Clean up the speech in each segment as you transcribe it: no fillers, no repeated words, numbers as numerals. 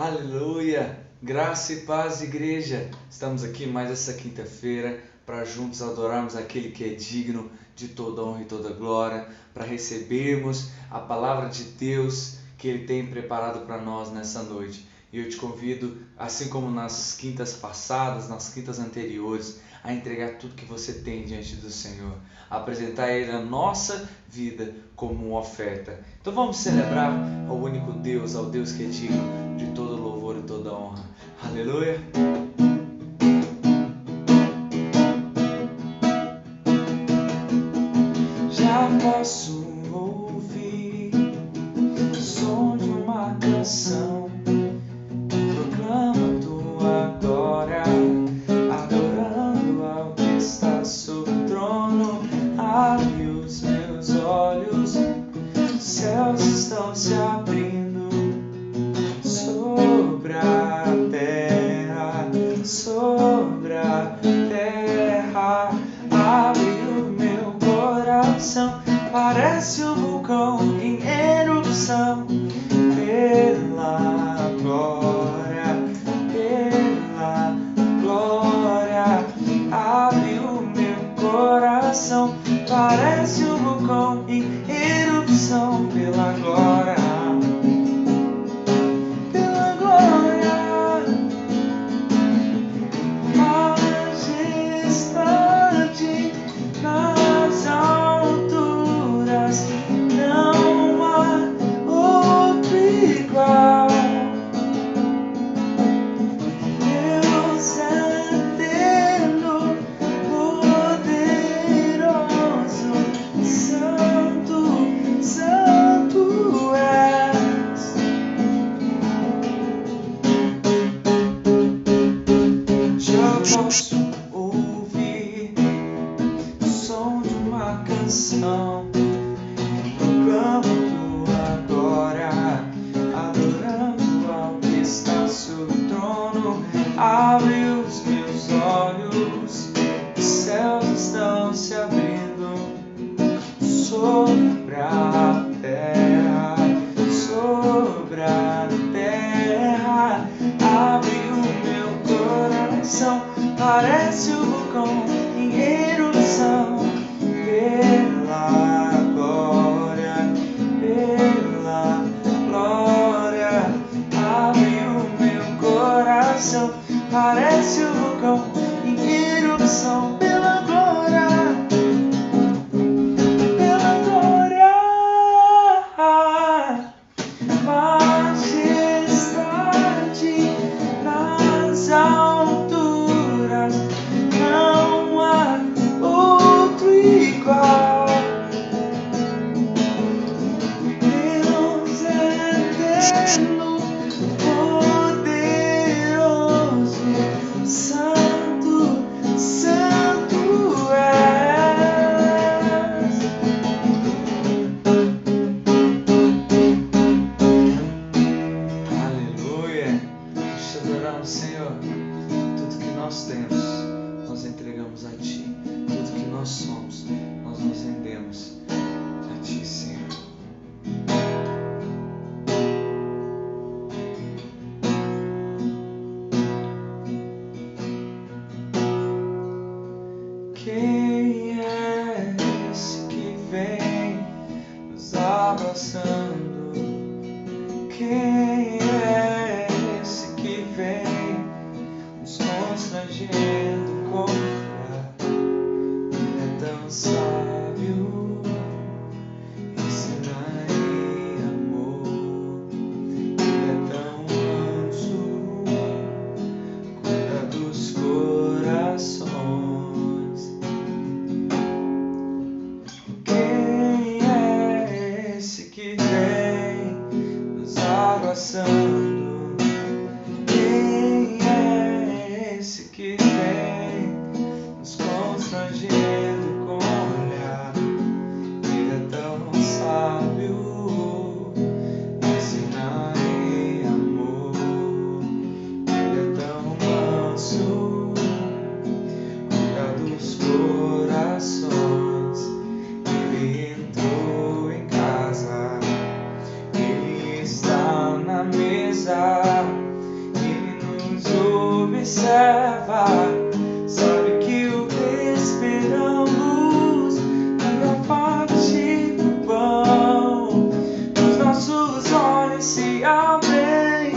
Aleluia! Graça e paz, igreja! Estamos aqui mais essa quinta-feira para juntos adorarmos aquele que é digno de toda honra e toda glória, para recebermos a palavra de Deus que Ele tem preparado para nós nessa noite. E eu te convido, assim como nas quintas passadas, nas quintas anteriores, a entregar tudo que você tem diante do Senhor, a apresentar a Ele a nossa vida como uma oferta. Então vamos celebrar ao único Deus, ao Deus que é digno de todo louvor e toda honra. Aleluia! Já posso ouvir o som de uma canção, proclama tua glória, adorando ao que está sobre o trono. Abre os meus olhos, os céus estão se abrindo sobre a terra, sobre a terra. Abre o meu coração, parece um vulcão em erupção, pela glória, pela glória. Abre o meu coração, parece um vulcão em erupção, pela glória, pela glória. Majestade nas alturas, não há outro igual. Deus eterno, poderoso, santo, santo és. Já posso ouvir o som de uma canção, proclamo tua glória, adorando ao que está sobre o trono. Abre os meus olhos, os céus estão se abrindo sobre a terra, sobre a terra. Abre o meu coração, parece um vulcão em erupção, pela glória, pela glória. Abre o meu coração, parece um vulcão em erupção, pela glória, pela glória. Majestade nas alturas, não há outro igual. Deus eterno, poderoso, santo, santo és. Aleluia! Deixa eu adorar o Senhor. Tudo que nós temos, nós entregamos a Ti. Tudo que nós somos, nós nos rendemos a Ti, Senhor. Quem é esse que vem nos abraçando? Quem é esse que vem nos constrangendo com olhar? Ele é tão sábio, ensina em amor. Ele é tão manso, cuida dos corações. Quem é esse que vem nos abraçando? Quem é esse que vem nos constrangendo com olhar? Ele é tão sábio, ensina em amor. Ele é tão manso, cuida dos corações. Ele entrou em casa, ele está na mesa. observa, sabe que o esperamos e a parte do pão. Os nossos olhos se abrem,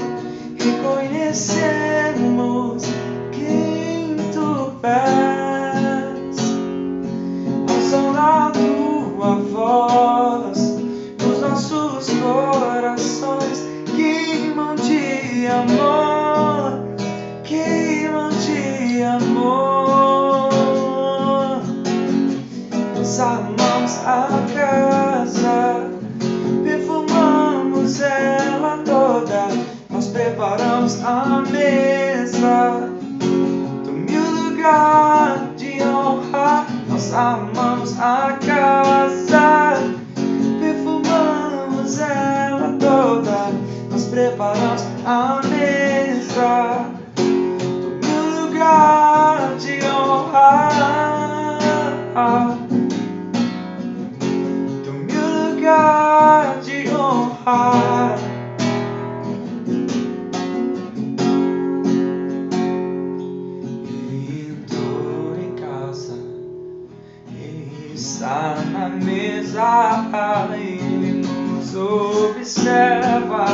reconhecemos quem tu és. Ao som da tua voz, os nossos corações queimam de amor, queimam de amor. Nós amamos a casa, perfumamos ela toda, nós preparamos a mesa do meu lugar de honra. Nós amamos a casa, perfumamos ela toda, nós preparamos a mesa do meu lugar de honra, do meu lugar de honra. Ele entrou em casa, ele está na mesa, ele nos observa,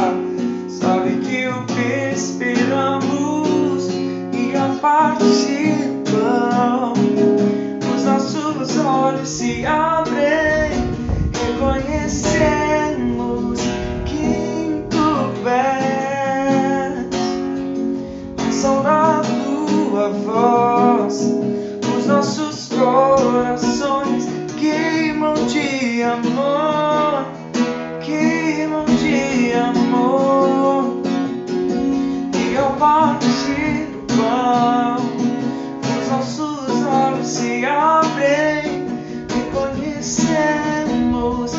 sabe que o que esperamos e a parte do pão. Os nossos olhos se abrem, reconhecemos quem tu és. Ao som da tua voz, os nossos corações queimam de amor, queimam de amor. E ao partir do pão, os nossos olhos se abrem, reconhecemos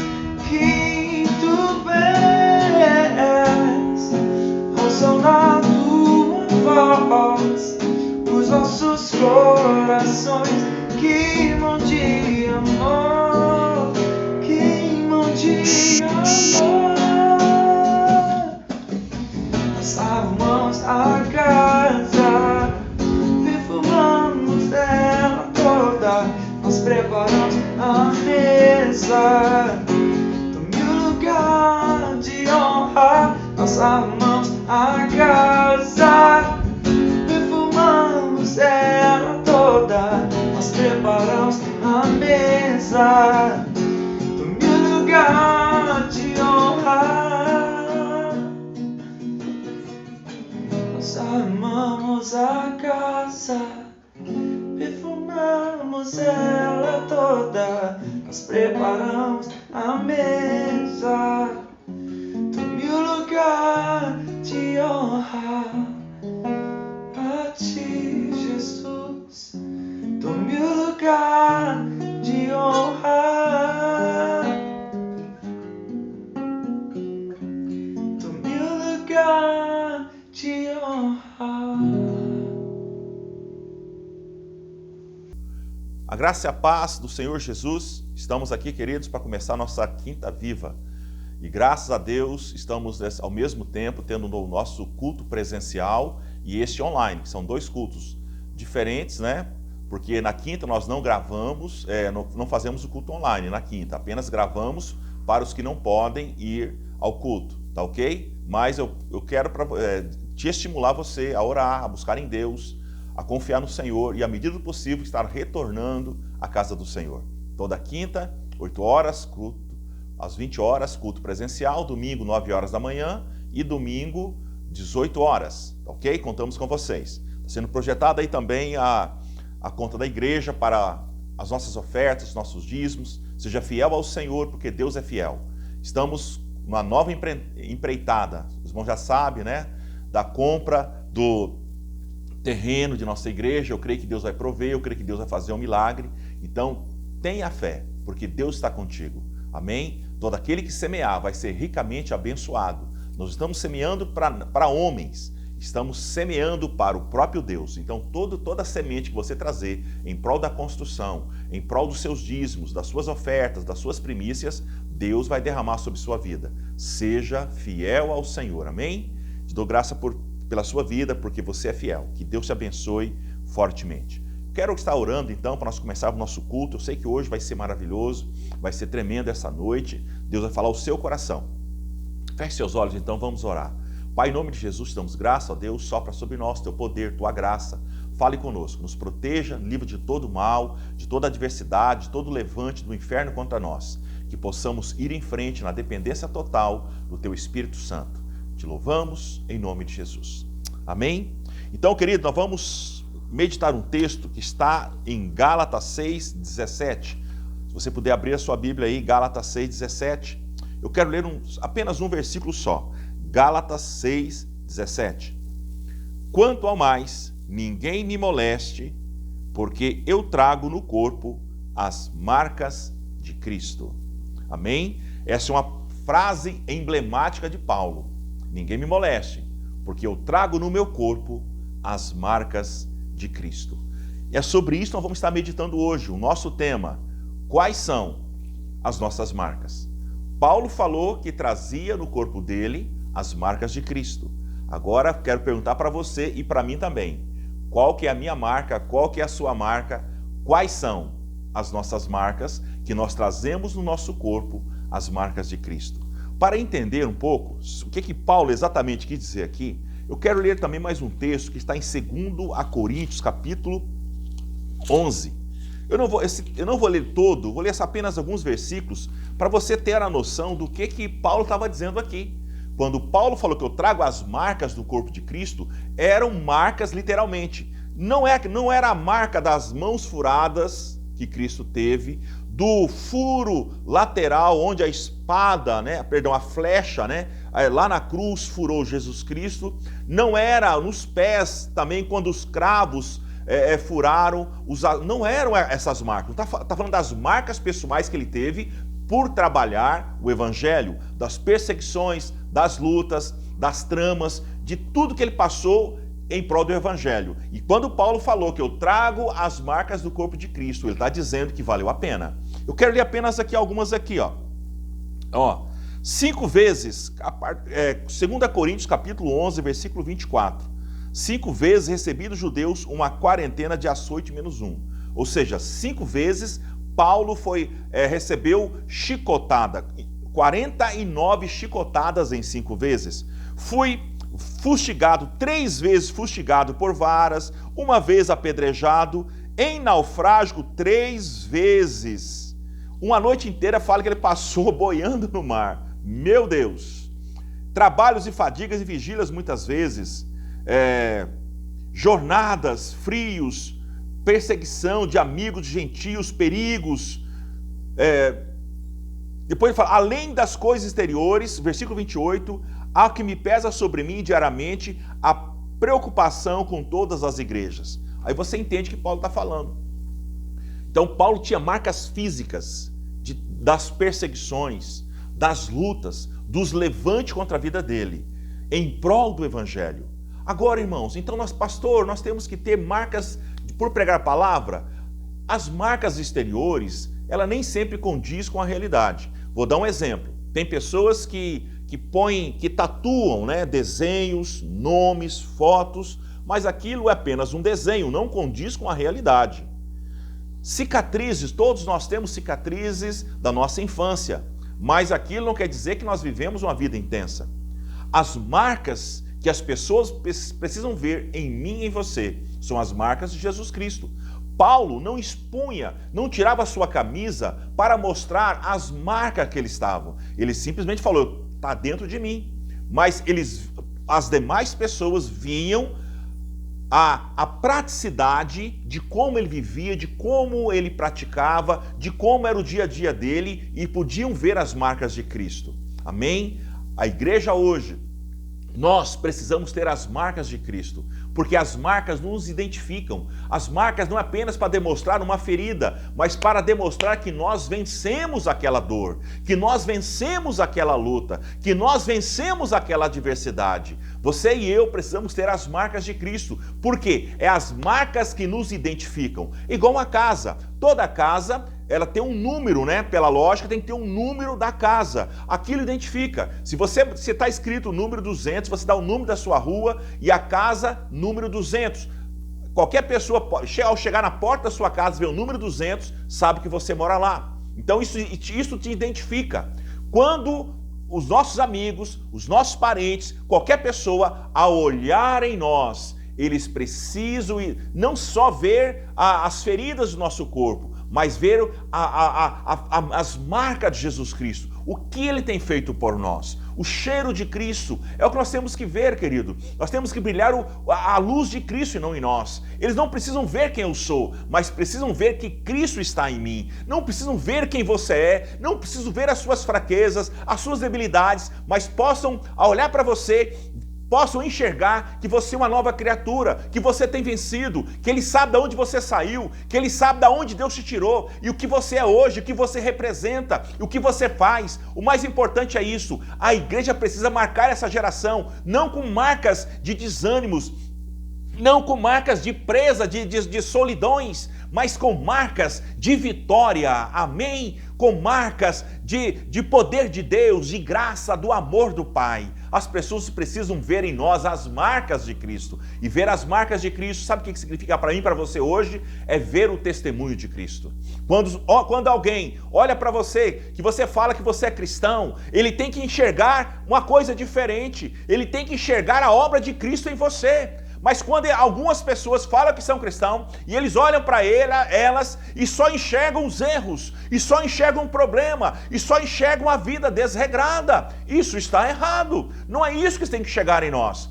quem tu és. Ao som da tua voz, os nossos corações queimam de amor, queimam de amor. Nós arrumamos a casa, perfumamos ela toda, nós preparamos a mesa do meu lugar de honra. Nós arrumamos a casa, perfumamos ela toda, nós preparamos a mesa do meu lugar de honra. Nós amamos a casa, perfumamos ela toda, nós preparamos a mesa do meu lugar de honra. A ti, Jesus, do meu lugar de honra, do meu lugar de honra. A graça e a paz do Senhor Jesus. Estamos aqui, queridos, para começar a nossa Quinta Viva. E graças a Deus, estamos ao mesmo tempo tendo o nosso culto presencial e este online, que são dois cultos diferentes, né? Porque na quinta nós não gravamos, não fazemos o culto online na quinta, apenas gravamos para os que não podem ir ao culto, tá ok? Mas eu quero te estimular você a orar, a buscar em Deus, a confiar no Senhor e, à medida do possível, estar retornando à casa do Senhor. Toda quinta, 8 horas, culto às 20 horas, culto presencial, domingo, 9 horas da manhã e domingo, 18 horas, ok? Contamos com vocês. Está sendo projetada aí também a conta da igreja para as nossas ofertas, nossos dízimos. Seja fiel ao Senhor, porque Deus é fiel. Estamos numa nova empreitada, os irmãos já sabem, né? Da compra do terreno de nossa igreja. Eu creio que Deus vai prover, eu creio que Deus vai fazer um milagre. Então, tenha fé, porque Deus está contigo. Amém? Todo aquele que semear vai ser ricamente abençoado. Nós estamos semeando para homens, estamos semeando para o próprio Deus. Então, toda semente que você trazer em prol da construção, em prol dos seus dízimos, das suas ofertas, das suas primícias, Deus vai derramar sobre sua vida. Seja fiel ao Senhor. Amém? Te dou graça por pela sua vida, porque você é fiel. Que Deus te abençoe fortemente. Quero estar orando então para nós começarmos o nosso culto. Eu sei que hoje vai ser maravilhoso, vai ser tremendo essa noite. Deus vai falar o seu coração. Feche seus olhos então, vamos orar. Pai, em nome de Jesus, te damos graça, ó Deus, sopra sobre nós teu poder, tua graça. Fale conosco, nos proteja, livre de todo mal, de toda adversidade, de todo levante do inferno contra nós. Que possamos ir em frente na dependência total do teu Espírito Santo. Te louvamos em nome de Jesus. Amém? Então, querido, nós vamos meditar um texto que está em Gálatas 6:17. Se você puder abrir a sua Bíblia aí, Gálatas 6:17. Eu quero ler apenas um versículo só. Gálatas 6:17. Quanto ao mais, ninguém me moleste, porque eu trago no corpo as marcas de Cristo. Amém? Essa é uma frase emblemática de Paulo. Ninguém me moleste, porque eu trago no meu corpo as marcas de Cristo. É sobre isso que nós vamos estar meditando hoje. O nosso tema: quais são as nossas marcas? Paulo falou que trazia no corpo dele as marcas de Cristo. Agora quero perguntar para você e para mim também. Qual que é a minha marca? Qual que é a sua marca? Quais são as nossas marcas que nós trazemos no nosso corpo, as marcas de Cristo? Para entender um pouco o que Paulo exatamente quis dizer aqui, eu quero ler também mais um texto que está em 2 Coríntios, capítulo 11. Eu não vou ler todo, vou ler apenas alguns versículos para você ter a noção do que Paulo estava dizendo aqui. Quando Paulo falou que eu trago as marcas do corpo de Cristo, eram marcas literalmente. Não era a marca das mãos furadas que Cristo teve, do furo lateral onde a espada, a flecha, lá na cruz furou Jesus Cristo. Não era nos pés também quando os cravos furaram, não eram essas marcas. Está falando das marcas pessoais que ele teve por trabalhar o evangelho, das perseguições, das lutas, das tramas, de tudo que ele passou em prol do evangelho. E quando Paulo falou que eu trago as marcas do corpo de Cristo, ele está dizendo que valeu a pena. Eu quero ler apenas aqui algumas aqui, ó. 5 vezes, 2 Coríntios capítulo 11, versículo 24. 5 vezes recebi dos judeus uma quarentena de açoite menos 1. Ou seja, 5 vezes Paulo recebeu chicotada, 49 chicotadas em 5 vezes. Fui fustigado, 3 vezes fustigado por varas, 1 vez apedrejado, em naufrágio 3 vezes. Uma noite inteira fala que ele passou boiando no mar. Meu Deus! Trabalhos e fadigas e vigílias muitas vezes, jornadas, frios, perseguição de amigos, de gentios, perigos. Depois ele fala, além das coisas exteriores, versículo 28, há que me pesa sobre mim diariamente a preocupação com todas as igrejas. Aí você entende que Paulo está falando. Então Paulo tinha marcas físicas das perseguições, das lutas, dos levantes contra a vida dele, em prol do evangelho. Agora, irmãos, então nós temos que ter marcas por pregar a palavra. As marcas exteriores, ela nem sempre condiz com a realidade. Vou dar um exemplo. Tem pessoas que tatuam, desenhos, nomes, fotos, mas aquilo é apenas um desenho, não condiz com a realidade. Cicatrizes, todos nós temos cicatrizes da nossa infância, mas aquilo não quer dizer que nós vivemos uma vida intensa. As marcas que as pessoas precisam ver em mim e em você são as marcas de Jesus Cristo. Paulo não expunha, não tirava a sua camisa para mostrar as marcas que ele estava. Ele simplesmente falou, está dentro de mim. Mas as demais pessoas vinham a praticidade de como ele vivia, de como ele praticava, de como era o dia a dia dele e podiam ver as marcas de Cristo. Amém? A igreja hoje, nós precisamos ter as marcas de Cristo, porque as marcas nos identificam. As marcas não é apenas para demonstrar uma ferida, mas para demonstrar que nós vencemos aquela dor, que nós vencemos aquela luta, que nós vencemos aquela adversidade. Você e eu precisamos ter as marcas de Cristo, porque é as marcas que nos identificam. Igual uma casa. Toda casa ela tem um número, né? Pela lógica, tem que ter um número da casa. Aquilo identifica. Se está escrito o número 200, você dá o número da sua rua e a casa, número 200. Qualquer pessoa, ao chegar na porta da sua casa, ver o número 200, sabe que você mora lá. Então isso te identifica. Quando os nossos amigos, os nossos parentes, qualquer pessoa, ao olhar em nós, eles precisam não só ver as feridas do nosso corpo, mas ver as marcas de Jesus Cristo, o que Ele tem feito por nós. O cheiro de Cristo é o que nós temos que ver, querido. Nós temos que brilhar a luz de Cristo e não em nós. Eles não precisam ver quem eu sou, mas precisam ver que Cristo está em mim. Não precisam ver quem você é, não precisam ver as suas fraquezas, as suas debilidades, mas possam, ao olhar para você, possam enxergar que você é uma nova criatura, que você tem vencido, que Ele sabe de onde você saiu, que Ele sabe de onde Deus te tirou, e o que você é hoje, o que você representa, e o que você faz. O mais importante é isso. A igreja precisa marcar essa geração, não com marcas de desânimos, não com marcas de presa, de solidões, mas com marcas de vitória, amém? Com marcas de poder de Deus, de graça, do amor do Pai. As pessoas precisam ver em nós as marcas de Cristo. E ver as marcas de Cristo, sabe o que significa para mim e para você hoje? É ver o testemunho de Cristo. Quando alguém olha para você, que você fala que você é cristão, ele tem que enxergar uma coisa diferente. Ele tem que enxergar a obra de Cristo em você. Mas quando algumas pessoas falam que são cristãos e eles olham para elas e só enxergam os erros, e só enxergam o problema, e só enxergam a vida desregrada, isso está errado. Não é isso que tem que chegar em nós.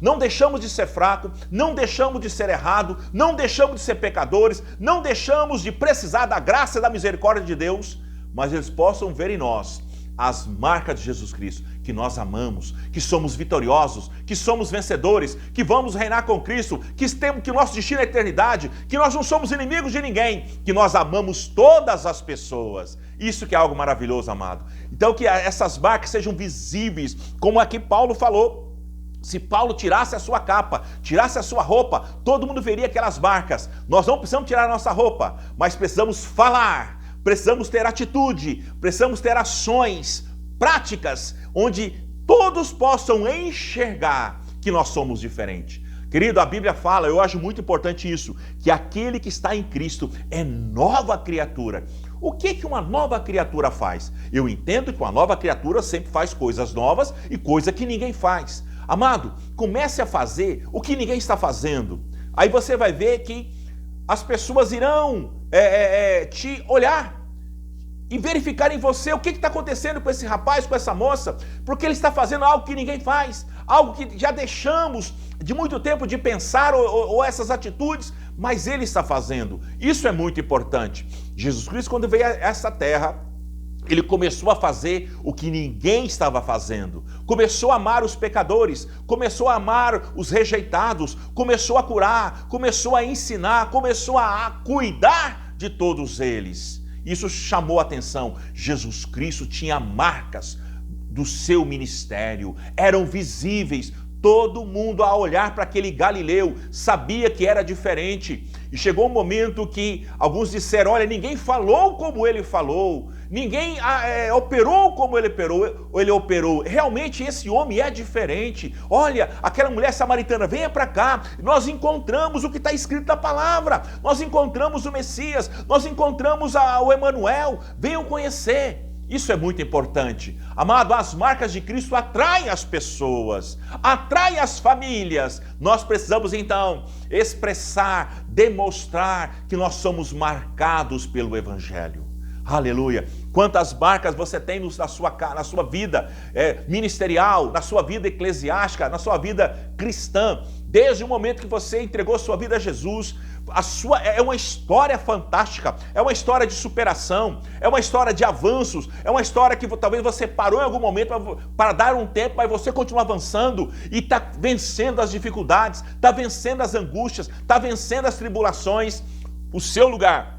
Não deixamos de ser fraco, não deixamos de ser errado, não deixamos de ser pecadores, não deixamos de precisar da graça e da misericórdia de Deus, mas eles possam ver em nós as marcas de Jesus Cristo, que nós amamos, que somos vitoriosos, que somos vencedores, que vamos reinar com Cristo, que nosso destino é a eternidade, que nós não somos inimigos de ninguém, que nós amamos todas as pessoas. Isso que é algo maravilhoso, amado. Então que essas marcas sejam visíveis, como aqui Paulo falou. Se Paulo tirasse a sua capa, tirasse a sua roupa, todo mundo veria aquelas marcas. Nós não precisamos tirar a nossa roupa, mas precisamos falar. Precisamos ter atitude, precisamos ter ações práticas, onde todos possam enxergar que nós somos diferentes. Querido, a Bíblia fala, eu acho muito importante isso, que aquele que está em Cristo é nova criatura. O que uma nova criatura faz? Eu entendo que uma nova criatura sempre faz coisas novas e coisa que ninguém faz. Amado, comece a fazer o que ninguém está fazendo. Aí você vai ver que as pessoas irão te olhar e verificar em você o que está acontecendo com esse rapaz, com essa moça, porque ele está fazendo algo que ninguém faz, algo que já deixamos de muito tempo de pensar ou essas atitudes, mas ele está fazendo. Isso é muito importante. Jesus Cristo, quando veio a essa terra, ele começou a fazer o que ninguém estava fazendo. Começou a amar os pecadores, começou a amar os rejeitados, começou a curar, começou a ensinar, começou a cuidar de todos eles. Isso chamou a atenção. Jesus Cristo tinha marcas do seu ministério, eram visíveis. Todo mundo, ao olhar para aquele Galileu, sabia que era diferente. E chegou um momento que alguns disseram, olha, ninguém falou como ele falou, ninguém operou como ele operou. Realmente esse homem é diferente. Olha, aquela mulher samaritana, venha para cá. Nós encontramos o que está escrito na palavra. Nós encontramos o Messias, nós encontramos o Emanuel. Venham conhecer. Isso é muito importante. Amado, as marcas de Cristo atraem as pessoas, atraem as famílias. Nós precisamos então expressar, demonstrar que nós somos marcados pelo Evangelho. Aleluia! Quantas marcas você tem na sua vida ministerial, na sua vida eclesiástica, na sua vida cristã. Desde o momento que você entregou sua vida a Jesus, é uma história fantástica, é uma história de superação, é uma história de avanços, é uma história que talvez você parou em algum momento para dar um tempo, mas você continua avançando e está vencendo as dificuldades, está vencendo as angústias, está vencendo as tribulações. O seu lugar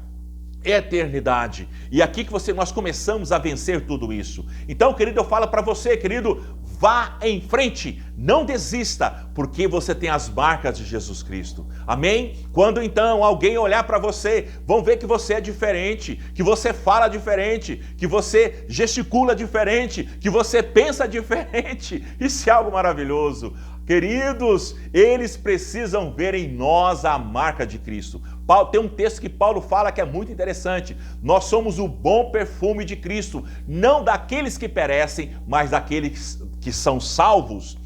é a eternidade. E aqui que nós começamos a vencer tudo isso. Então, querido, eu falo para você, querido, vá em frente, não desista, porque você tem as marcas de Jesus Cristo. Amém? Quando então alguém olhar para você, vão ver que você é diferente, que você fala diferente, que você gesticula diferente, que você pensa diferente. Isso é algo maravilhoso. Queridos, eles precisam ver em nós a marca de Cristo. Tem um texto que Paulo fala que é muito interessante. Nós somos o bom perfume de Cristo, não daqueles que perecem, mas daqueles que são salvos.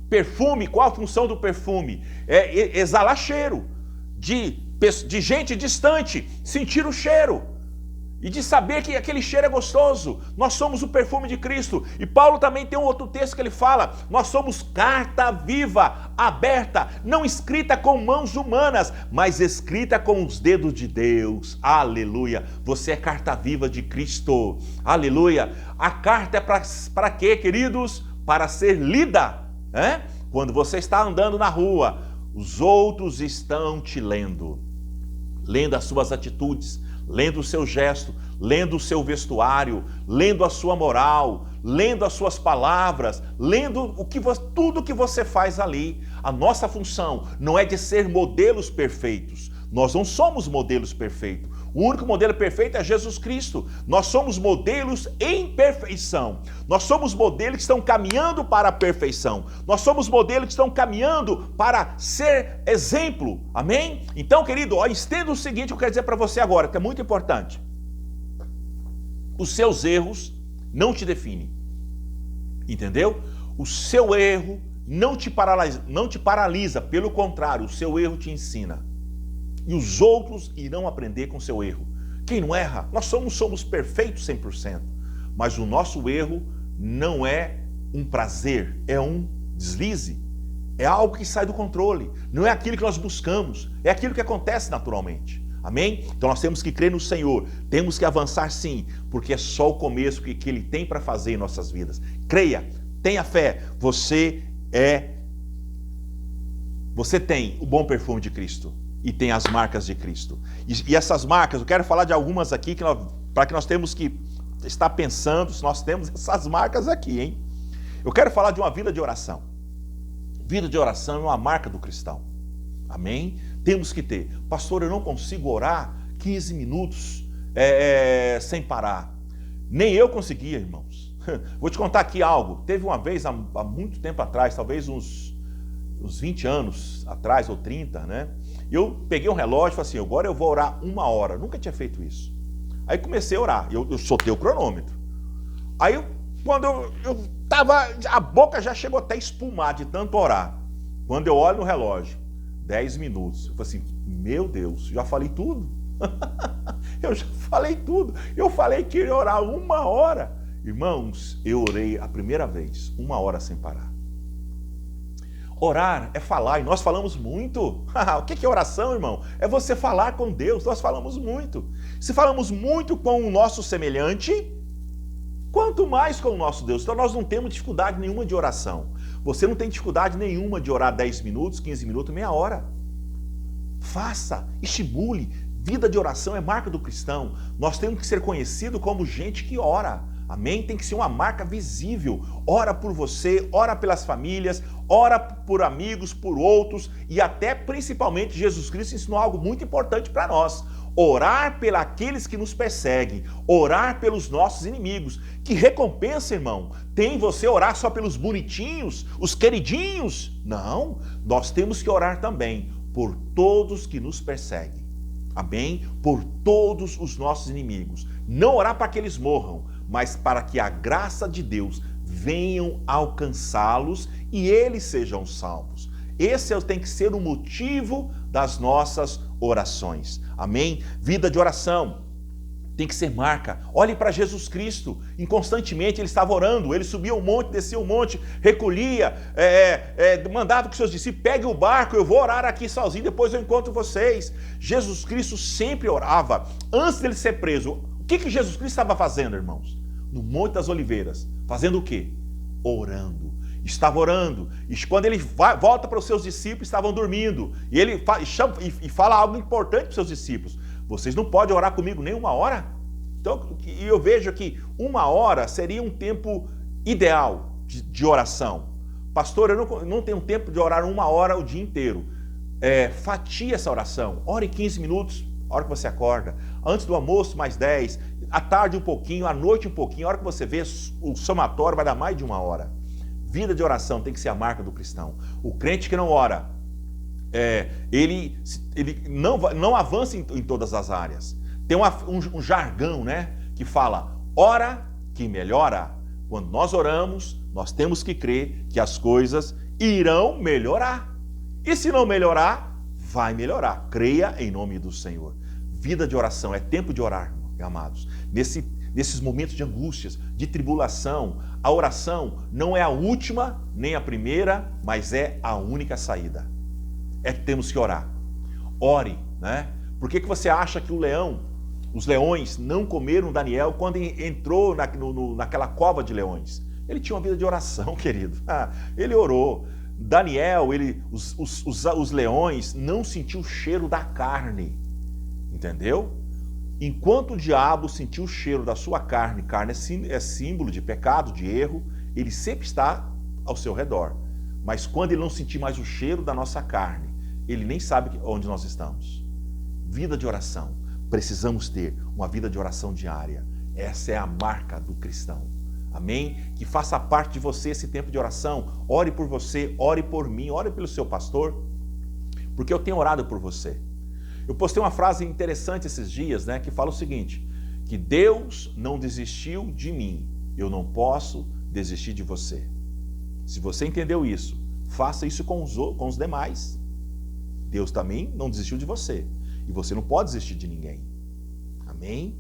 Perfume, qual a função do perfume? É exalar cheiro, de gente distante, sentir o cheiro. E de saber que aquele cheiro é gostoso. Nós somos o perfume de Cristo. E Paulo também tem um outro texto que ele fala: nós somos carta viva, aberta, não escrita com mãos humanas, mas escrita com os dedos de Deus. Aleluia. Você é carta viva de Cristo. Aleluia. A carta é para quê, queridos? Para ser lida. Quando você está andando na rua, os outros estão te lendo. Lendo as suas atitudes, lendo o seu gesto, lendo o seu vestuário, lendo a sua moral, lendo as suas palavras, lendo tudo que você faz ali. A nossa função não é de ser modelos perfeitos. Nós não somos modelos perfeitos. O único modelo perfeito é Jesus Cristo. Nós somos modelos em perfeição. Nós somos modelos que estão caminhando para a perfeição. Nós somos modelos que estão caminhando para ser exemplo. Amém? Então, querido, entenda o seguinte, eu quero dizer para você agora, que é muito importante. Os seus erros não te definem. Entendeu? O seu erro não te paralisa, pelo contrário, o seu erro te ensina. E os outros irão aprender com seu erro. Quem não erra? Nós somos perfeitos 100%. Mas o nosso erro não é um prazer, é um deslize. É algo que sai do controle. Não é aquilo que nós buscamos, é aquilo que acontece naturalmente. Amém? Então nós temos que crer no Senhor. Temos que avançar sim, porque é só o começo que Ele tem para fazer em nossas vidas. Creia, tenha fé. Você tem o bom perfume de Cristo. E tem as marcas de Cristo. E essas marcas, eu quero falar de algumas aqui para que nós temos que estar pensando se nós temos essas marcas aqui, hein? Eu quero falar de uma vida de oração. Vida de oração é uma marca do cristão. Amém? Temos que ter. Pastor, eu não consigo orar 15 minutos sem parar. Nem eu conseguia, irmãos. Vou te contar aqui algo. Teve uma vez, há muito tempo atrás, talvez uns 20 anos atrás, ou 30, né? Eu peguei um relógio e falei assim, agora eu vou orar 1 hora. Nunca tinha feito isso. Aí comecei a orar, eu soltei o cronômetro. Aí quando eu tava, a boca já chegou até a espumar de tanto orar. Quando eu olho no relógio, 10 minutos. Eu falei assim, meu Deus, já falei tudo? Eu já falei tudo. Eu falei que ia orar 1 hora. Irmãos, eu orei a primeira vez, 1 hora sem parar. Orar é falar, e nós falamos muito. O que é oração, irmão? É você falar com Deus, nós falamos muito. Se falamos muito com o nosso semelhante, quanto mais com o nosso Deus. Então nós não temos dificuldade nenhuma de oração. Você não tem dificuldade nenhuma de orar 10 minutos, 15 minutos, meia hora. Faça, estimule. Vida de oração é marca do cristão. Nós temos que ser conhecidos como gente que ora. Amém? Tem que ser uma marca visível. Ora por você, ora pelas famílias, ora por amigos, por outros e até principalmente Jesus Cristo ensinou algo muito importante para nós. Orar pelos que nos perseguem, orar pelos nossos inimigos. Que recompensa, irmão? Tem você orar só pelos bonitinhos, os queridinhos? Não, nós temos que orar também por todos que nos perseguem. Amém? Por todos os nossos inimigos. Não orar para que eles morram, mas para que a graça de Deus venham alcançá-los e eles sejam salvos. Esse tem que ser o motivo das nossas orações. Amém? Vida de oração tem que ser marca. Olhe para Jesus Cristo. Inconstantemente ele estava orando. Ele subia um monte, descia um monte, recolhia, mandava que seus discípulos, peguem o barco, eu vou orar aqui sozinho, depois eu encontro vocês. Jesus Cristo sempre orava. Antes dele ser preso, o que Jesus Cristo estava fazendo, irmãos? No Monte das Oliveiras. Fazendo o quê? Orando. Estava orando. E quando ele volta para os seus discípulos, estavam dormindo. E ele fala algo importante para os seus discípulos. Vocês não podem orar comigo nem 1 hora? Então, eu vejo que 1 hora seria um tempo ideal. de oração. Pastor, eu não tenho tempo de orar 1 hora o dia inteiro. Fatia essa oração. Ore 15 minutos, a hora que você acorda. Antes do almoço, mais 10. À tarde um pouquinho, à noite um pouquinho. A hora que você vê, o somatório vai dar mais de 1 hora. Vida de oração tem que ser a marca do cristão. O crente que não ora, ele não avança em todas as áreas. Tem um jargão, né, que fala, ora que melhora. Quando nós oramos, nós temos que crer que as coisas irão melhorar. E se não melhorar, vai melhorar. Creia em nome do Senhor. Vida de oração, é tempo de orar, amados. Nesses momentos de angústias, de tribulação, a oração não é a última, nem a primeira, mas é a única saída. Temos que orar. Ore, né? Por que você acha que os leões não comeram Daniel quando entrou naquela cova de leões? Ele tinha uma vida de oração, querido. Ele orou. Daniel, os leões não sentiu o cheiro da carne, entendeu? Enquanto o diabo sentiu o cheiro da sua carne é símbolo de pecado, de erro, ele sempre está ao seu redor. Mas quando ele não sentir mais o cheiro da nossa carne, ele nem sabe onde nós estamos. Vida de oração. Precisamos ter uma vida de oração diária. Essa é a marca do cristão. Amém? Que faça parte de você esse tempo de oração. Ore por você, ore por mim, ore pelo seu pastor, porque eu tenho orado por você. Eu postei uma frase interessante esses dias, né, que fala o seguinte, que Deus não desistiu de mim, eu não posso desistir de você. Se você entendeu isso, faça isso com os demais. Deus também não desistiu de você, e você não pode desistir de ninguém. Amém?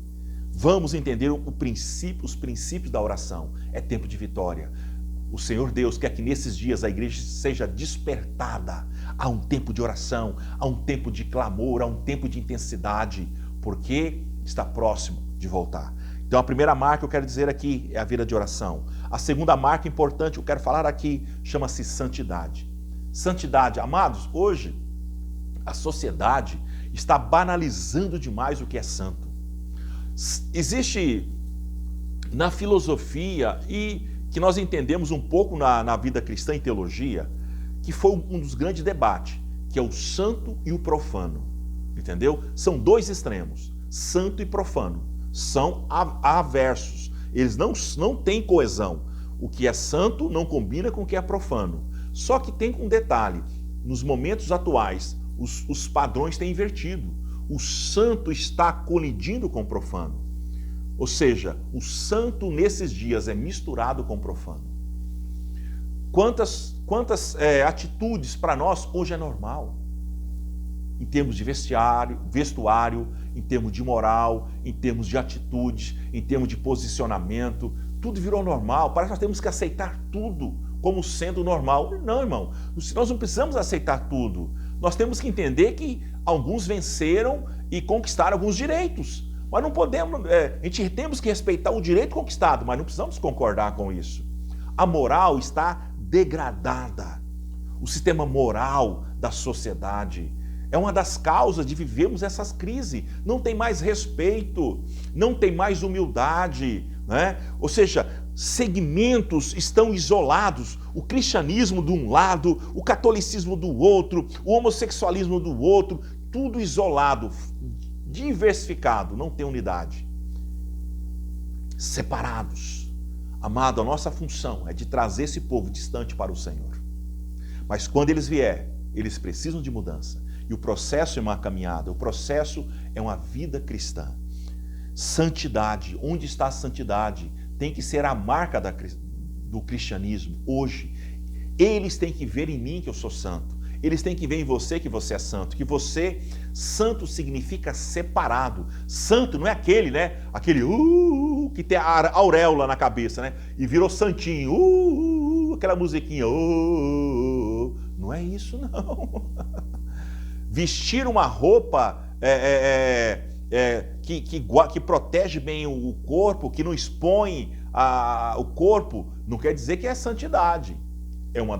Vamos entender os princípios da oração. É tempo de vitória. O Senhor Deus quer que nesses dias a igreja seja despertada a um tempo de oração, a um tempo de clamor, a um tempo de intensidade, porque está próximo de voltar. Então a primeira marca que eu quero dizer aqui é a vida de oração. A segunda marca importante que eu quero falar aqui chama-se santidade. Santidade, amados, hoje a sociedade está banalizando demais o que é santo. Existe na filosofia e que nós entendemos um pouco na vida cristã e teologia, que foi um dos grandes debates, que é o santo e o profano, entendeu? São dois extremos, santo e profano, são aversos, eles não têm coesão, o que é santo não combina com o que é profano, só que tem um detalhe, nos momentos atuais, os padrões têm invertido, o santo está colidindo com o profano. Ou seja, o santo nesses dias é misturado com o profano. Quantas atitudes para nós hoje é normal? Em termos de vestuário, em termos de moral, em termos de atitudes, em termos de posicionamento, tudo virou normal. Parece que nós temos que aceitar tudo como sendo normal. Não, irmão, nós não precisamos aceitar tudo. Nós temos que entender que alguns venceram e conquistaram alguns direitos. Mas não podemos, temos que respeitar o direito conquistado, mas não precisamos concordar com isso. A moral está degradada. O sistema moral da sociedade é uma das causas de vivermos essas crises. Não tem mais respeito, não tem mais humildade, né? Ou seja, segmentos estão isolados. O cristianismo de um lado, o catolicismo do outro, o homossexualismo do outro, tudo isolado, diversificado, não tem unidade. Separados. Amado, a nossa função é de trazer esse povo distante para o Senhor. Mas quando eles vierem, eles precisam de mudança. E o processo é uma caminhada, o processo é uma vida cristã. Santidade, onde está a santidade? Tem que ser a marca do cristianismo hoje. Eles têm que ver em mim que eu sou santo. Eles têm que ver em você que você é santo. Que você, santo significa separado. Santo não é aquele, né? Aquele que tem a auréola na cabeça, né? E virou santinho. Aquela musiquinha. Não é isso, não. Vestir uma roupa que protege bem o corpo, que não expõe o corpo, não quer dizer que é santidade. É uma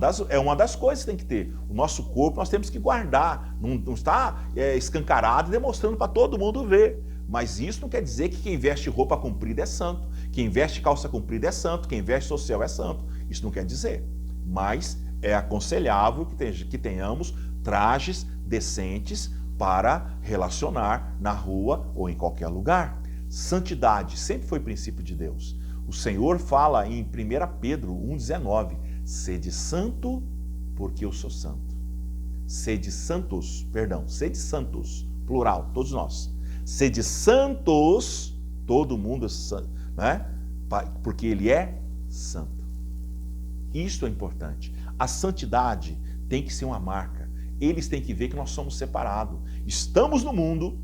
das coisas que tem que ter. O nosso corpo nós temos que guardar, não está escancarado e demonstrando para todo mundo ver. Mas isso não quer dizer que quem veste roupa comprida é santo, quem veste calça comprida é santo, quem veste social é santo. Isso não quer dizer, mas é aconselhável que tenhamos trajes decentes para relacionar na rua ou em qualquer lugar. Santidade sempre foi princípio de Deus. O Senhor fala em 1 Pedro 1,19, sede santo porque eu sou santo. Sede santos, plural, todos nós. Sede santos, todo mundo é santo, né? Porque ele é santo. Isto é importante. A santidade tem que ser uma marca. Eles têm que ver que nós somos separados. Estamos no mundo,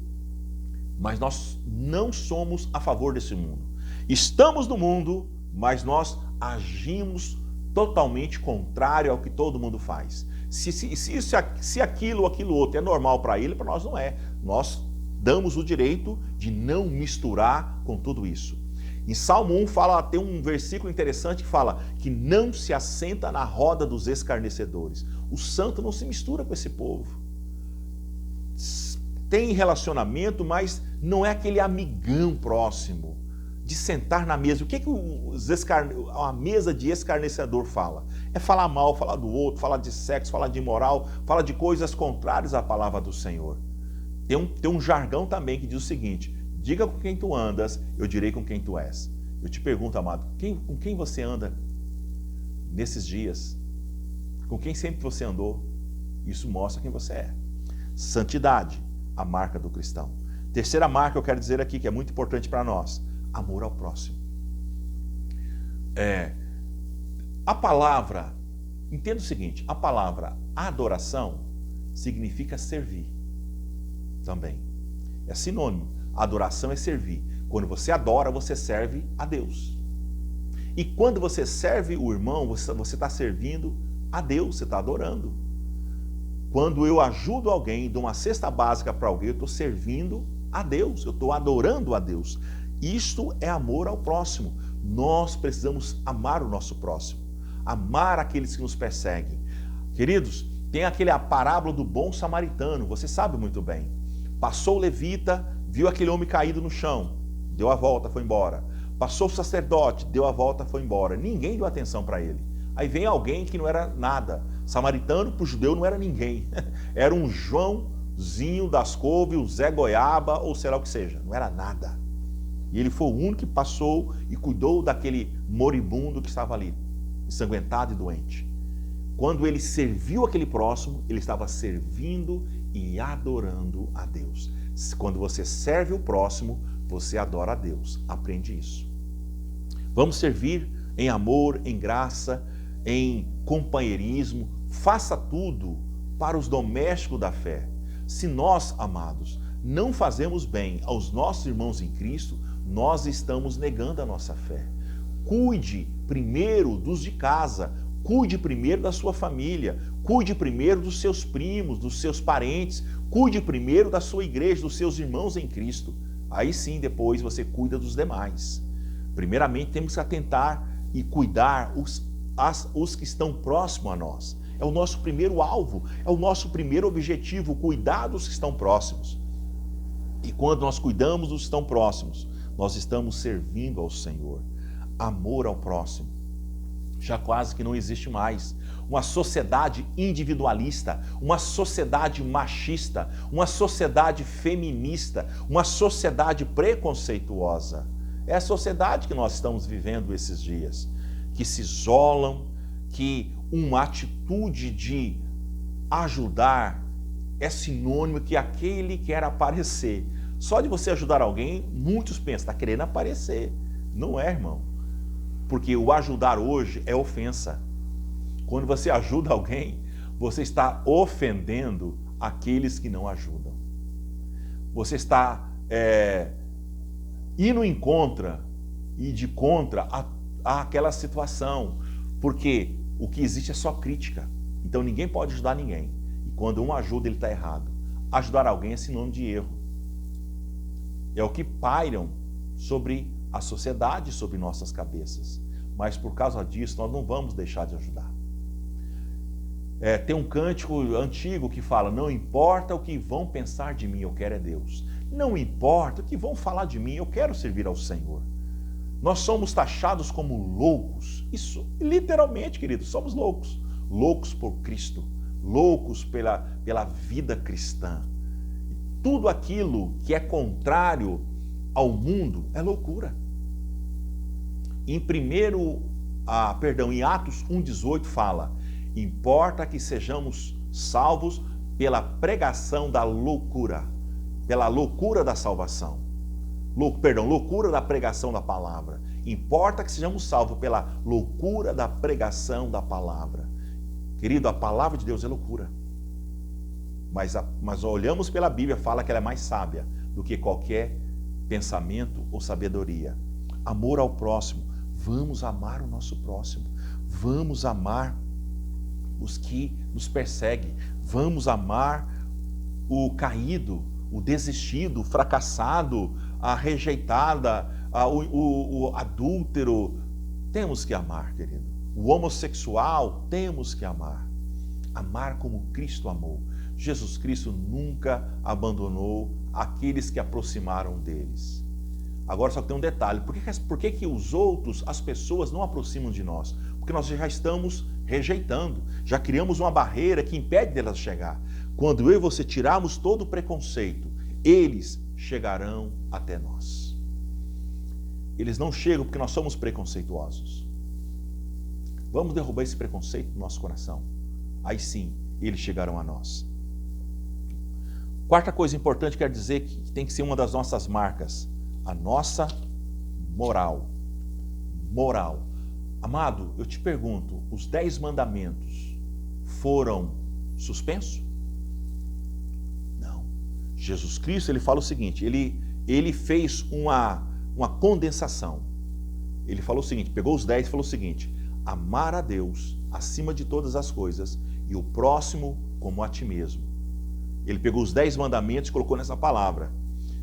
mas nós não somos a favor desse mundo. Estamos no mundo, mas nós agimos totalmente contrário ao que todo mundo faz. Se aquilo ou aquilo outro é normal para ele, para nós não é. Nós damos o direito de não misturar com tudo isso. Em Salmo 1 tem um versículo interessante que fala que não se assenta na roda dos escarnecedores. O santo não se mistura com esse povo. Tem relacionamento, mas não é aquele amigão próximo de sentar na mesa. O que a mesa de escarnecedor fala? É falar mal, falar do outro, falar de sexo, falar de moral, falar de coisas contrárias à palavra do Senhor. Tem um jargão também que diz o seguinte: diga com quem tu andas, eu direi com quem tu és. Eu te pergunto, amado, com quem você anda nesses dias? Com quem sempre você andou? Isso mostra quem você é. Santidade, a marca do cristão. Terceira marca que eu quero dizer aqui, que é muito importante para nós: amor ao próximo. A palavra, entenda o seguinte, a palavra adoração significa servir também. É sinônimo. Adoração é servir. Quando você adora, você serve a Deus. E quando você serve o irmão, você está servindo a Deus, você está adorando. Quando eu ajudo alguém, dou uma cesta básica para alguém, eu estou servindo a Deus, eu estou adorando a Deus. Isto é amor ao próximo. Nós precisamos amar o nosso próximo, amar aqueles que nos perseguem. Queridos, tem a parábola do bom samaritano, você sabe muito bem. Passou o levita, viu aquele homem caído no chão, deu a volta, foi embora. Passou o sacerdote, deu a volta, foi embora. Ninguém deu atenção para ele. Aí vem alguém que não era nada. Samaritano para o judeu não era ninguém. Era um Joãozinho das couves, o Zé Goiaba, ou sei lá o que seja. Não era nada. E ele foi o único que passou e cuidou daquele moribundo que estava ali, ensanguentado e doente. Quando ele serviu aquele próximo, ele estava servindo e adorando a Deus. Quando você serve o próximo, você adora a Deus. Aprende isso. Vamos servir em amor, em graça, em companheirismo. Faça tudo para os domésticos da fé. Se nós, amados, não fazemos bem aos nossos irmãos em Cristo, nós estamos negando a nossa fé. Cuide primeiro dos de casa, cuide primeiro da sua família, cuide primeiro dos seus primos, dos seus parentes, cuide primeiro da sua igreja, dos seus irmãos em Cristo. Aí sim, depois você cuida dos demais. Primeiramente, temos que atentar e cuidar os que estão próximos a nós. É o nosso primeiro alvo, é o nosso primeiro objetivo, cuidar dos que estão próximos. E quando nós cuidamos dos que estão próximos, nós estamos servindo ao Senhor. Amor ao próximo já quase que não existe mais. Uma sociedade individualista, uma sociedade machista, uma sociedade feminista, uma sociedade preconceituosa. É a sociedade que nós estamos vivendo esses dias, que se isolam, que uma atitude de ajudar é sinônimo que aquele quer aparecer. Só de você ajudar alguém, muitos pensam, está querendo aparecer. Não é, irmão. Porque o ajudar hoje é ofensa. Quando você ajuda alguém, você está ofendendo aqueles que não ajudam. Você está indo em contra e de contra àquela situação. Porque o que existe é só crítica. Então ninguém pode ajudar ninguém. E quando um ajuda, ele está errado. Ajudar alguém é sinônimo de erro. É o que pairam sobre a sociedade, sobre nossas cabeças. Mas por causa disso, nós não vamos deixar de ajudar. Tem um cântico antigo que fala: não importa o que vão pensar de mim, eu quero é Deus. Não importa o que vão falar de mim, eu quero servir ao Senhor. Nós somos taxados como loucos. Isso, literalmente, queridos, somos loucos. Loucos por Cristo, loucos pela vida cristã. Tudo aquilo que é contrário ao mundo é loucura. Em Atos 1,18 fala: importa que sejamos salvos pela pregação da loucura, pela loucura da salvação. Loucura da pregação da palavra. Importa que sejamos salvos pela loucura da pregação da palavra. Querido, a palavra de Deus é loucura. Mas olhamos pela Bíblia, fala que ela é mais sábia do que qualquer pensamento ou sabedoria. Amor ao próximo. Vamos amar o nosso próximo. Vamos amar os que nos perseguem. Vamos amar o caído, o desistido, o fracassado, a rejeitada, o adúltero. Temos que amar, querido. O homossexual, temos que amar. Amar como Cristo amou. Jesus Cristo nunca abandonou aqueles que aproximaram deles. Agora só que tem um detalhe, por que os outros, as pessoas não aproximam de nós? Porque nós já estamos rejeitando, já criamos uma barreira que impede delas chegar. Quando eu e você tirarmos todo o preconceito, eles chegarão até nós. Eles não chegam porque nós somos preconceituosos. Vamos derrubar esse preconceito do nosso coração. Aí sim, eles chegarão a nós. Quarta coisa importante, quero dizer que tem que ser uma das nossas marcas. A nossa moral. Moral. Amado, eu te pergunto, os 10 mandamentos foram suspensos? Não. Jesus Cristo, ele fala o seguinte, ele fez uma condensação. Ele falou o seguinte, pegou os 10 e falou o seguinte: amar a Deus acima de todas as coisas e o próximo como a ti mesmo. Ele pegou os 10 mandamentos e colocou nessa palavra.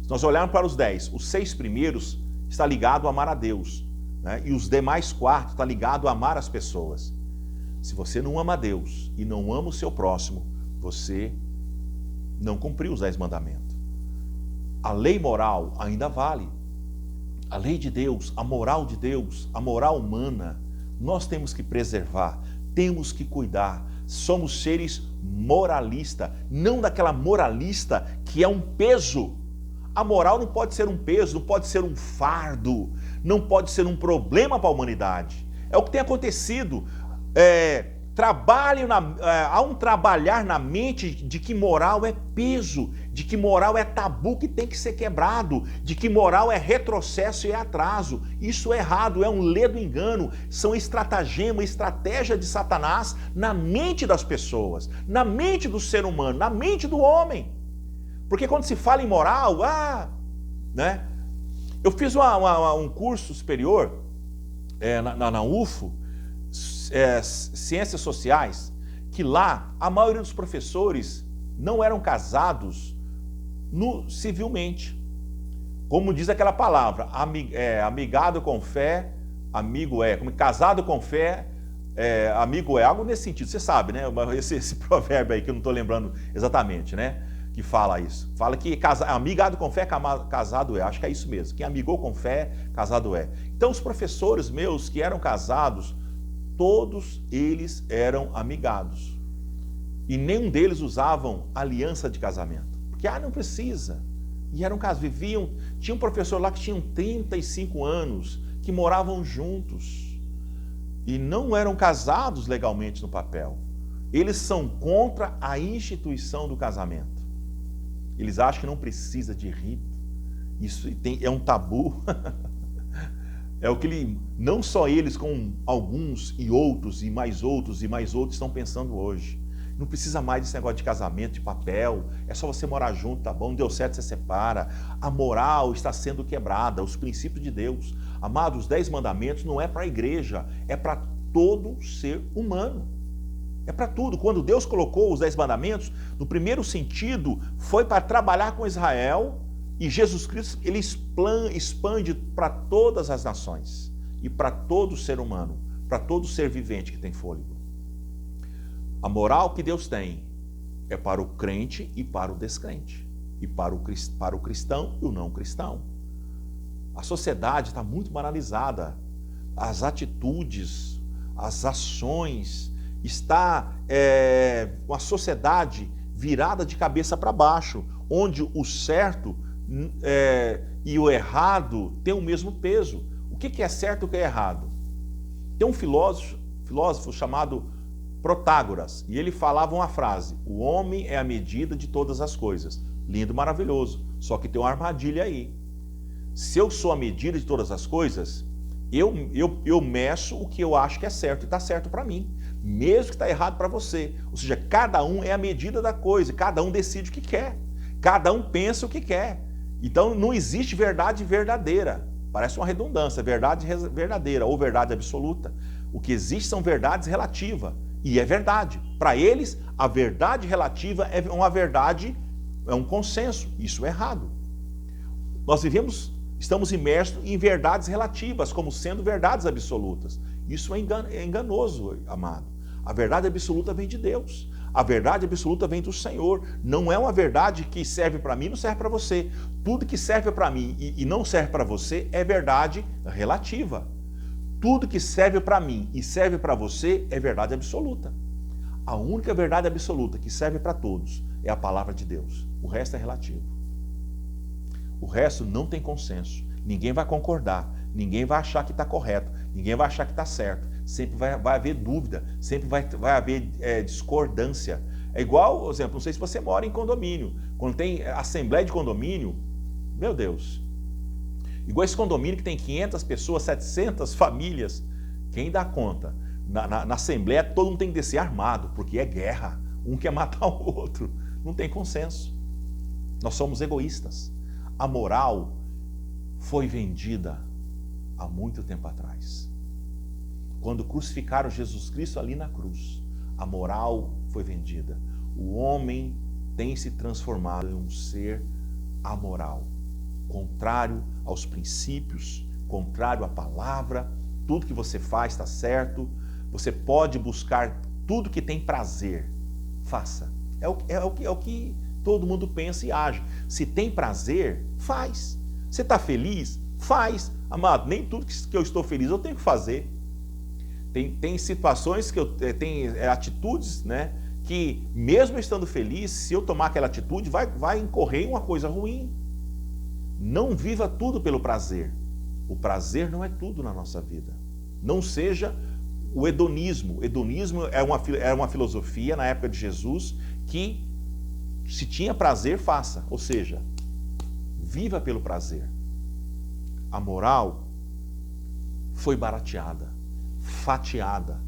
Se nós olharmos para os 10, os 6 primeiros está ligado a amar a Deus, né? E os demais 4 está ligado a amar as pessoas. Se você não ama a Deus e não ama o seu próximo, você não cumpriu os 10 mandamentos. A lei moral ainda vale. A lei de Deus, a moral de Deus, a moral humana, nós temos que preservar, temos que cuidar. Somos seres moralistas, não daquela moralista que é um peso. A moral não pode ser um peso, não pode ser um fardo, não pode ser um problema para a humanidade. É o que tem acontecido. Há um trabalhar na mente de que moral é peso, de que moral é tabu que tem que ser quebrado, de que moral é retrocesso e é atraso. Isso é errado, é um ledo engano, são estratagema, estratégia de Satanás na mente das pessoas, na mente do ser humano, na mente do homem. Porque quando se fala em moral, né? Eu fiz um curso superior na UFO, Ciências Sociais, que lá a maioria dos professores não eram casados civilmente. Como diz aquela palavra, amigado com fé, amigo é. Como casado com fé, amigo é. Algo nesse sentido, você sabe, né? Esse provérbio aí que eu não estou lembrando exatamente, né? Que fala isso. Fala que amigado com fé, casado é. Acho que é isso mesmo. Quem amigou com fé, casado é. Então os professores meus que eram casados, todos eles eram amigados. E nenhum deles usavam aliança de casamento. Porque, não precisa. E eram casados, viviam... Tinha um professor lá que tinha 35 anos, que moravam juntos. E não eram casados legalmente no papel. Eles são contra a instituição do casamento. Eles acham que não precisa de rito. Isso é um tabu. É o que não só eles, como alguns e outros, e mais outros, e mais outros estão pensando hoje. Não precisa mais desse negócio de casamento, de papel. É só você morar junto, tá bom? Não deu certo, você separa. A moral está sendo quebrada, os princípios de Deus. Amados, os 10 mandamentos não é para a igreja, é para todo ser humano. É para tudo. Quando Deus colocou os 10 mandamentos, no primeiro sentido, foi para trabalhar com Israel, e Jesus Cristo, ele expande para todas as nações, e para todo ser humano, para todo ser vivente que tem fôlego. A moral que Deus tem é para o crente e para o descrente, e para o cristão e o não cristão. A sociedade está muito banalizada. As atitudes, as ações, está uma sociedade virada de cabeça para baixo, onde o certo e o errado têm o mesmo peso. O que é certo e o que é errado? Tem um filósofo chamado Protágoras, e ele falava uma frase: o homem é a medida de todas as coisas. Lindo, maravilhoso, só que tem uma armadilha aí. Se eu sou a medida de todas as coisas, eu meço o que eu acho que é certo, e está certo para mim, mesmo que está errado para você. Ou seja, cada um é a medida da coisa, cada um decide o que quer, cada um pensa o que quer. Então não existe verdade verdadeira, parece uma redundância, verdade verdadeira ou verdade absoluta. O que existe são verdades relativas, e é verdade. Para eles, a verdade relativa é uma verdade, é um consenso. Isso é errado. Nós estamos imersos em verdades relativas, como sendo verdades absolutas. Isso é enganoso, amado. A verdade absoluta vem de Deus. A verdade absoluta vem do Senhor. Não é uma verdade que serve para mim, não serve para você. Tudo que serve para mim e não serve para você é verdade relativa. Tudo que serve para mim e serve para você é verdade absoluta. A única verdade absoluta que serve para todos é a palavra de Deus. O resto é relativo. O resto não tem consenso. Ninguém vai concordar. Ninguém vai achar que está correto. Ninguém vai achar que está certo. Sempre vai haver dúvida. Sempre vai haver discordância. É igual, por exemplo, não sei se você mora em condomínio. Quando tem assembleia de condomínio, meu Deus. Igual esse condomínio que tem 500 pessoas, 700 famílias. Quem dá conta? Na assembleia todo mundo tem que descer armado, porque é guerra. Um quer matar o outro. Não tem consenso. Nós somos egoístas. A moral foi vendida há muito tempo atrás. Quando crucificaram Jesus Cristo ali na cruz, a moral foi vendida. O homem tem se transformado em um ser amoral, contrário aos princípios, contrário à palavra. Tudo que você faz está certo. Você pode buscar tudo que tem prazer. Faça. É o que todo mundo pensa e age. Se tem prazer, faz. Você está feliz? Faz. Amado, nem tudo que eu estou feliz eu tenho que fazer. Tem situações que tem atitudes, né, que mesmo estando feliz, se eu tomar aquela atitude, vai incorrer em uma coisa ruim. Não viva tudo pelo prazer. O prazer não é tudo na nossa vida. Não seja o hedonismo. O hedonismo era uma filosofia na época de Jesus que se tinha prazer, faça. Ou seja, viva pelo prazer. A moral foi barateada, fatiada,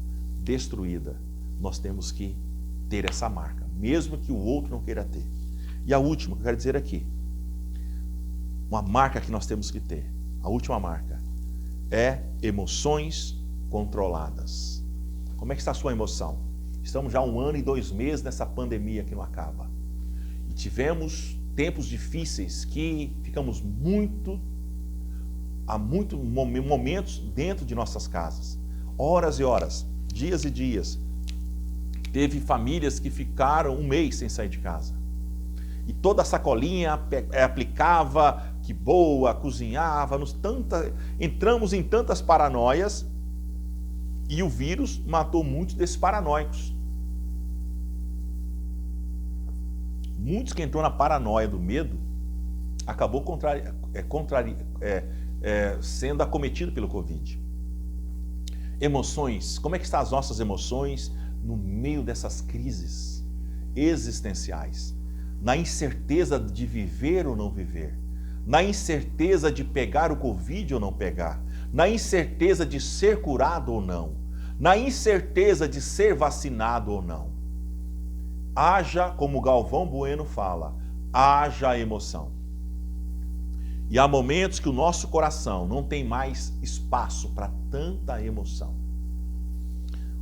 destruída. Nós temos que ter essa marca, mesmo que o outro não queira ter. E a última que eu quero dizer aqui, uma marca que nós temos que ter, a última marca, é emoções controladas. Como é que está a sua emoção? Estamos já 1 ano e 2 meses nessa pandemia que não acaba. E tivemos tempos difíceis que ficamos há muitos momentos dentro de nossas casas. Horas e horas, dias e dias. Teve famílias que ficaram 1 mês sem sair de casa. E toda a sacolinha aplicava, que boa, cozinhava, entramos em tantas paranoias e o vírus matou muitos desses paranoicos. Muitos que entrou na paranoia do medo acabou sendo acometido pelo Covid. Emoções, como é que estão as nossas emoções no meio dessas crises existenciais? Na incerteza de viver ou não viver, na incerteza de pegar o Covid ou não pegar, na incerteza de ser curado ou não, na incerteza de ser vacinado ou não. Haja, como Galvão Bueno fala, haja emoção. E há momentos que o nosso coração não tem mais espaço para tanta emoção.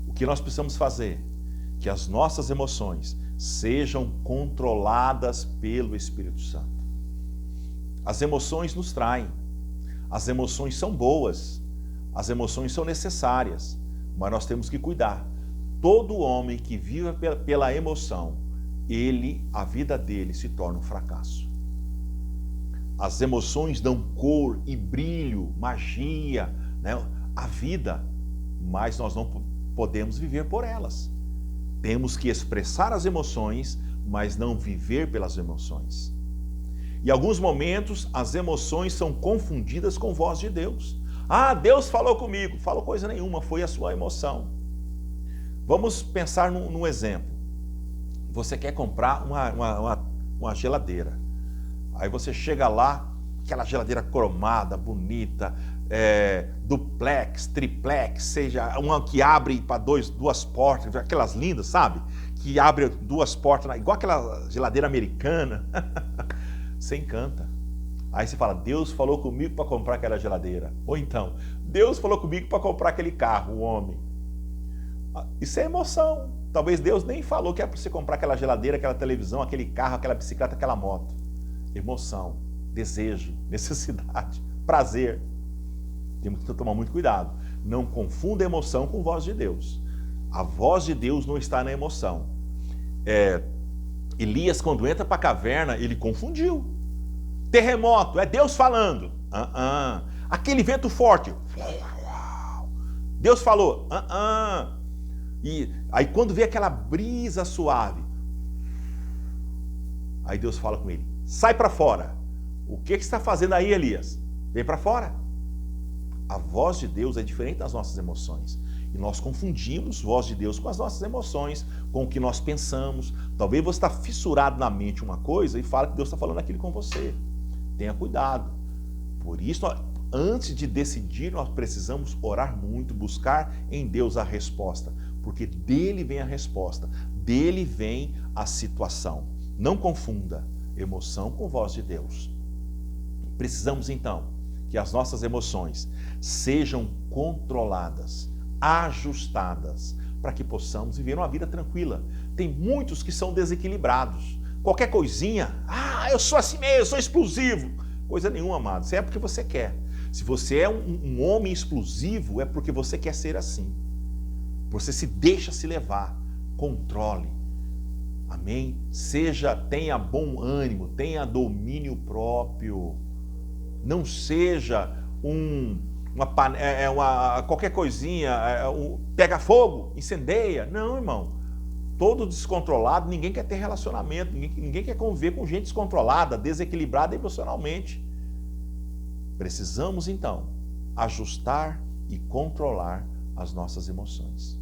O que nós precisamos fazer? Que as nossas emoções sejam controladas pelo Espírito Santo. As emoções nos traem. As emoções são boas. As emoções são necessárias. Mas nós temos que cuidar. Todo homem que vive pela emoção, a vida dele se torna um fracasso. As emoções dão cor e brilho, magia, né, à vida, mas nós não podemos viver por elas. Temos que expressar as emoções, mas não viver pelas emoções. Em alguns momentos, as emoções são confundidas com voz de Deus. Ah, Deus falou comigo. Falou coisa nenhuma, foi a sua emoção. Vamos pensar num exemplo. Você quer comprar uma geladeira. Aí você chega lá, aquela geladeira cromada, bonita, duplex, triplex, seja uma que abre para duas portas, aquelas lindas, sabe? Que abre duas portas, igual aquela geladeira americana. Você encanta. Aí você fala, Deus falou comigo para comprar aquela geladeira. Ou então, Deus falou comigo para comprar aquele carro, o homem. Isso é emoção. Talvez Deus nem falou que é para você comprar aquela geladeira, aquela televisão, aquele carro, aquela bicicleta, aquela moto. Emoção, desejo, necessidade, prazer. Temos que tomar muito cuidado. Não confunda emoção com voz de Deus. A voz de Deus não está na emoção. Elias, quando entra para a caverna, ele confundiu. Terremoto, é Deus falando. Aquele vento forte. Deus falou. E aí quando vê aquela brisa suave, aí Deus fala com ele, sai para fora. O que você está fazendo aí, Elias? Vem para fora. A voz de Deus é diferente das nossas emoções. E nós confundimos voz de Deus com as nossas emoções, com o que nós pensamos. Talvez você está fissurado na mente uma coisa e fala que Deus está falando aquilo com você. Tenha cuidado. Por isso, antes de decidir, nós precisamos orar muito, buscar em Deus a resposta. Porque dele vem a resposta, dele vem a situação. Não confunda emoção com voz de Deus. Precisamos então que as nossas emoções sejam controladas, ajustadas, para que possamos viver uma vida tranquila. Tem muitos que são desequilibrados. Qualquer coisinha, eu sou assim mesmo, eu sou explosivo. Coisa nenhuma, amado. Isso é porque você quer. Se você é um homem explosivo, é porque você quer ser assim. Você se deixa se levar. Controle. Amém? Tenha bom ânimo, tenha domínio próprio. Não seja qualquer coisinha, pega fogo, incendeia. Não, irmão. Todo descontrolado, ninguém quer ter relacionamento, ninguém quer conviver com gente descontrolada, desequilibrada emocionalmente. Precisamos, então, ajustar e controlar as nossas emoções.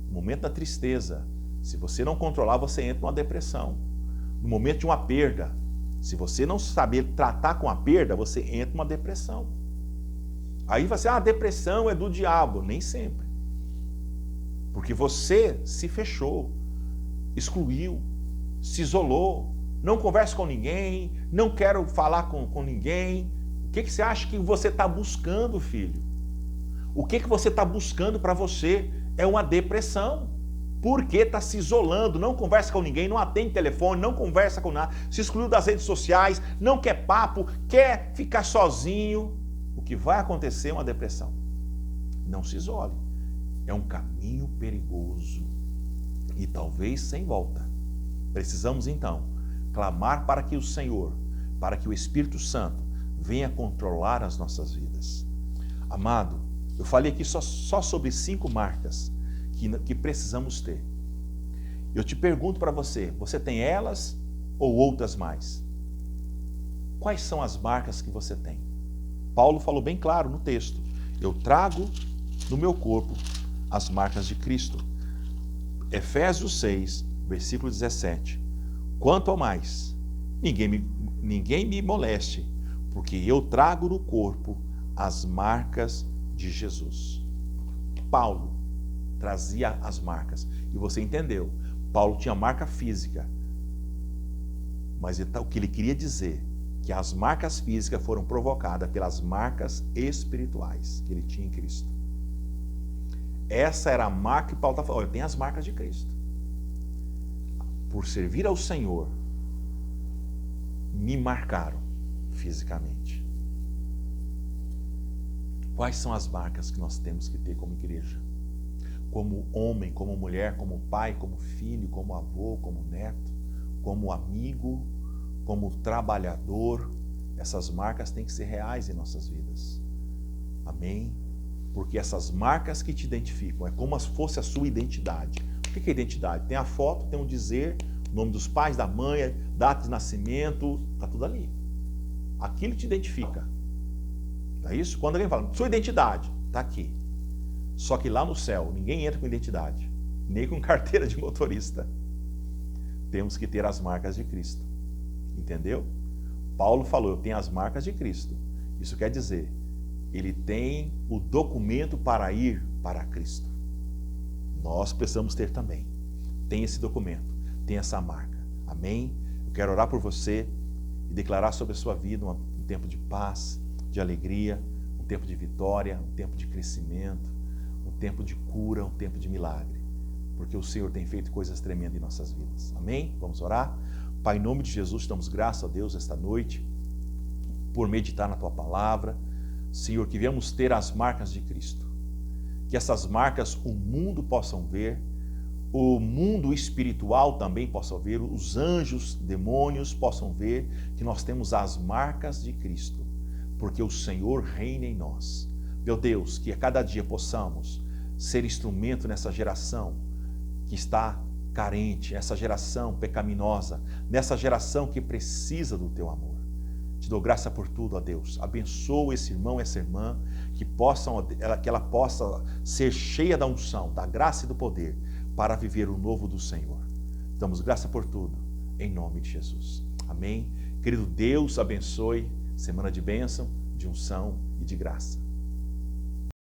No momento da tristeza, se você não controlar, você entra numa depressão. No momento de uma perda, se você não saber tratar com a perda, você entra numa depressão. Aí você, a depressão é do diabo. Nem sempre. Porque você se fechou, excluiu, se isolou, não conversa com ninguém, não quero falar com ninguém. O que você acha que você está buscando, filho? O que você está buscando para você é uma depressão. Porque está se isolando, não conversa com ninguém, não atende telefone, não conversa com nada, se excluiu das redes sociais, não quer papo, quer ficar sozinho. O que vai acontecer é uma depressão. Não se isole. É um caminho perigoso e talvez sem volta. Precisamos então clamar para que o Senhor, para que o Espírito Santo venha controlar as nossas vidas. Amado, eu falei aqui só sobre 5 marcas que precisamos ter. Eu te pergunto para você tem elas ou outras mais? Quais são as marcas que você tem? Paulo falou bem claro no texto, eu trago no meu corpo as marcas de Cristo. Efésios 6, versículo 17. Quanto ao mais, ninguém me moleste, porque eu trago no corpo as marcas de Jesus. Paulo trazia as marcas. E você entendeu, Paulo tinha marca física. Mas o que ele queria dizer, que as marcas físicas foram provocadas pelas marcas espirituais que ele tinha em Cristo. Essa era a marca que Paulo está falando. Eu tenho as marcas de Cristo. Por servir ao Senhor, me marcaram fisicamente. Quais são as marcas que nós temos que ter como igreja? Como homem, como mulher, como pai, como filho, como avô, como neto, como amigo, como trabalhador, essas marcas têm que ser reais em nossas vidas. Amém? Porque essas marcas que te identificam, é como se fosse a sua identidade. O que é identidade? Tem a foto, tem um dizer, o nome dos pais, da mãe, data de nascimento, está tudo ali. Aquilo te identifica. Não é isso? Quando alguém fala, sua identidade, está aqui. Só que lá no céu, ninguém entra com identidade, nem com carteira de motorista. Temos que ter as marcas de Cristo. Entendeu? Paulo falou, eu tenho as marcas de Cristo. Isso quer dizer, ele tem o documento para ir para Cristo. Nós precisamos ter também. Tem esse documento, tem essa marca. Amém? Eu quero orar por você e declarar sobre a sua vida um tempo de paz, de alegria, um tempo de vitória, um tempo de crescimento, um tempo de cura, um tempo de milagre. Porque o Senhor tem feito coisas tremendas em nossas vidas. Amém? Vamos orar? Pai, em nome de Jesus, damos graças a Deus esta noite por meditar na Tua Palavra. Senhor, que viemos ter as marcas de Cristo. Que essas marcas o mundo possam ver, o mundo espiritual também possa ver, os anjos, demônios possam ver que nós temos as marcas de Cristo, porque o Senhor reina em nós. Meu Deus, que a cada dia possamos ser instrumento nessa geração que está carente, essa geração pecaminosa, nessa geração que precisa do Teu amor. Te dou graça por tudo, ó Deus. Abençoa esse irmão, essa irmã, que ela possa ser cheia da unção, da graça e do poder, para viver o novo do Senhor. Damos graça por tudo, em nome de Jesus. Amém. Querido Deus, abençoe. Semana de bênção, de unção e de graça.